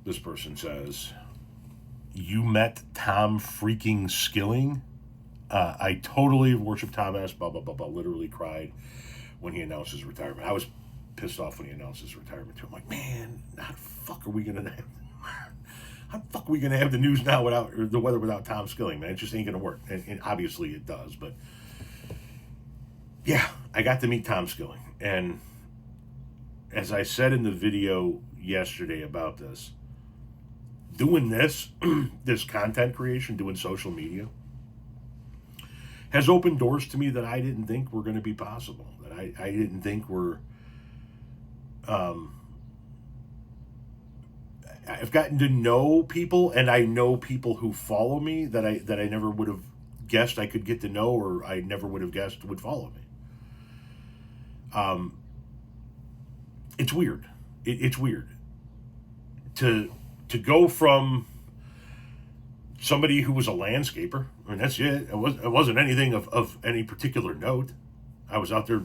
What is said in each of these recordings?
This person says, you met Tom freaking Skilling? I totally worship Tom S. Blah, blah, blah, blah. Literally cried when he announced his retirement. I was pissed off when he announced his retirement too. I'm like, man, how the fuck are we going to have the news now without, or the weather without Tom Skilling, man? It just ain't going to work. And obviously it does. But yeah, I got to meet Tom Skilling. And as I said in the video yesterday about this, doing this, this content creation, doing social media, has opened doors to me that I didn't think were going to be possible. That I didn't think were. I've gotten to know people, and I know people who follow me that I never would have guessed I could get to know, or I never would have guessed would follow me. It's weird. It's weird to go from somebody who was a landscaper. I mean, that's it. It wasn't anything of any particular note. I was out there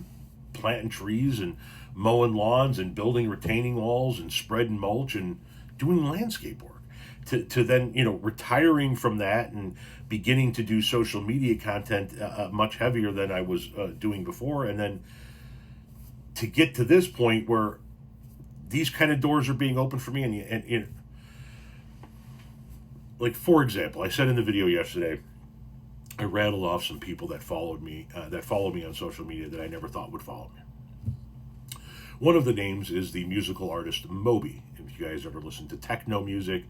planting trees and mowing lawns and building retaining walls and spreading mulch and doing landscape work. To then, retiring from that and beginning to do social media content much heavier than I was doing before. And then to get to this point where these kind of doors are being opened for me. And like, for example, I said in the video yesterday, I rattled off some people that follow me on social media that I never thought would follow me. One of the names is the musical artist Moby. If you guys ever listen to techno music,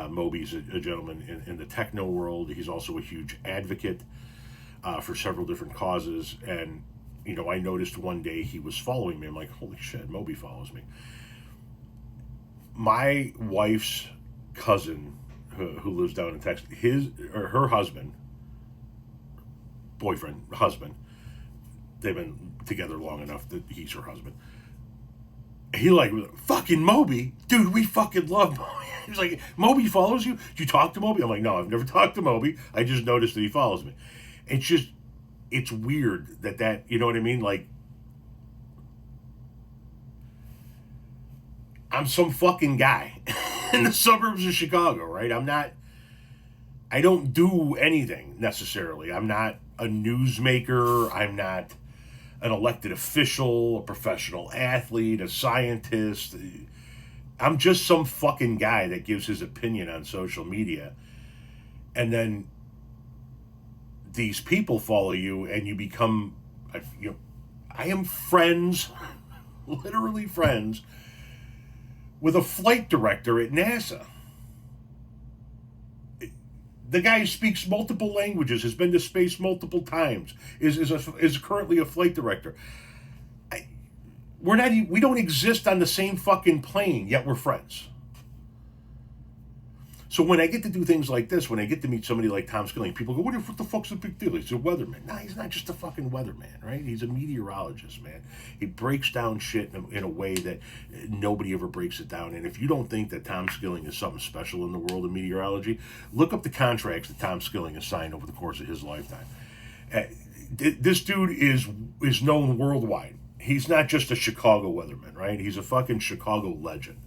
Moby's a gentleman in the techno world. He's also a huge advocate for several different causes. And, I noticed one day he was following me. I'm like, holy shit, Moby follows me. My wife's cousin, who lives down in Texas, her husband, husband, they've been together long enough that he's her husband. He like, fucking Moby? Dude, we fucking love Moby. He's like, Moby follows you? Did you talk to Moby? I'm like, no, I've never talked to Moby. I just noticed that he follows me. It's weird that, you know what I mean? Like, I'm some fucking guy in the suburbs of Chicago, right? I don't do anything necessarily. I'm not a newsmaker. I'm not an elected official, a professional athlete, a scientist. I'm just some fucking guy that gives his opinion on social media. And then these people follow you and you become, I am friends, literally friends, with a flight director at NASA. The guy speaks multiple languages, has been to space multiple times, is currently a flight director. We don't exist on the same fucking plane, yet we're friends. So when I get to do things like this, when I get to meet somebody like Tom Skilling, people go, what the fuck's the big deal? He's a weatherman. No, he's not just a fucking weatherman, right? He's a meteorologist, man. He breaks down shit in a way that nobody ever breaks it down. And if you don't think that Tom Skilling is something special in the world of meteorology, look up the contracts that Tom Skilling has signed over the course of his lifetime. This dude is known worldwide. He's not just a Chicago weatherman, right? He's a fucking Chicago legend.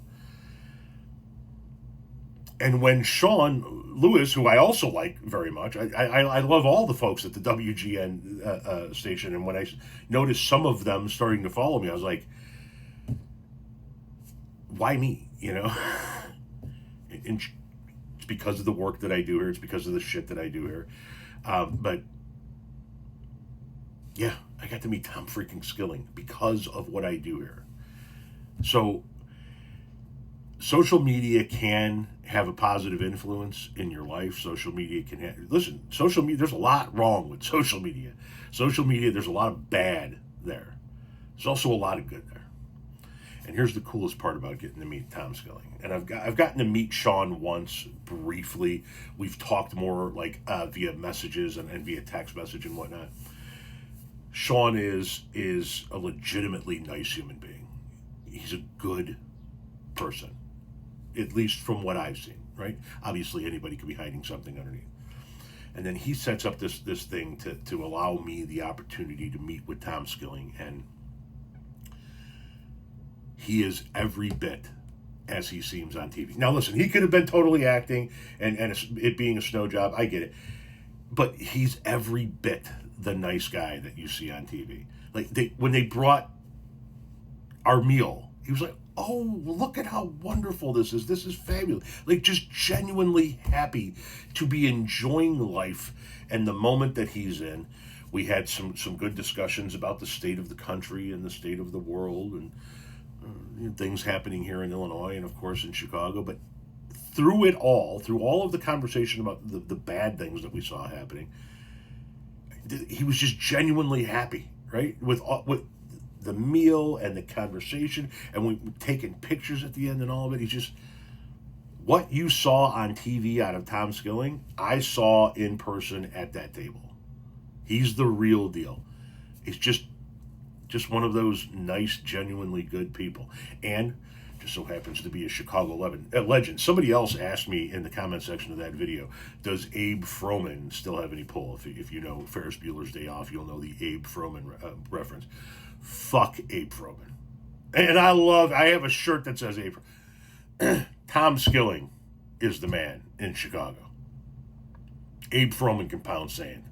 And when Sean Lewis, who I also like very much, I love all the folks at the WGN station, and when I noticed some of them starting to follow me, I was like, why me, And it's because of the work that I do here. It's because of the shit that I do here. But yeah, I got to meet Tom freaking Skilling because of what I do here. So social media can have a positive influence in your life. Social media can social media, there's a lot wrong with social media. Social media, there's a lot of bad there. There's also a lot of good there. And here's the coolest part about getting to meet Tom Skilling. And I've gotten to meet Sean once briefly. We've talked more like via messages and via text message and whatnot. Sean is a legitimately nice human being. He's a good person, at least from what I've seen, right? Obviously, anybody could be hiding something underneath. And then he sets up this thing to allow me the opportunity to meet with Tom Skilling, and he is every bit as he seems on TV. Now, listen, he could have been totally acting and it being a snow job. I get it. But he's every bit the nice guy that you see on TV. Like, when they brought our meal, he was like, oh, look at how wonderful this is. This is fabulous. Like, just genuinely happy to be enjoying life and the moment that he's in. We had some good discussions about the state of the country and the state of the world and things happening here in Illinois and, of course, in Chicago. But through it all, through all of the conversation about the bad things that we saw happening, he was just genuinely happy, right? With the meal and the conversation, and we taking pictures at the end and all of it. He's just, what you saw on TV out of Tom Skilling, I saw in person at that table. He's the real deal. He's just one of those nice, genuinely good people. And just so happens to be a Chicago legend. Somebody else asked me in the comment section of that video, does Abe Froman still have any pull? If you know Ferris Bueller's Day Off, you'll know the Abe Froman reference. Fuck Abe Froman. And I have a shirt that says Abe Froman. Tom Skilling is the man in Chicago. Abe Froman can pound sand.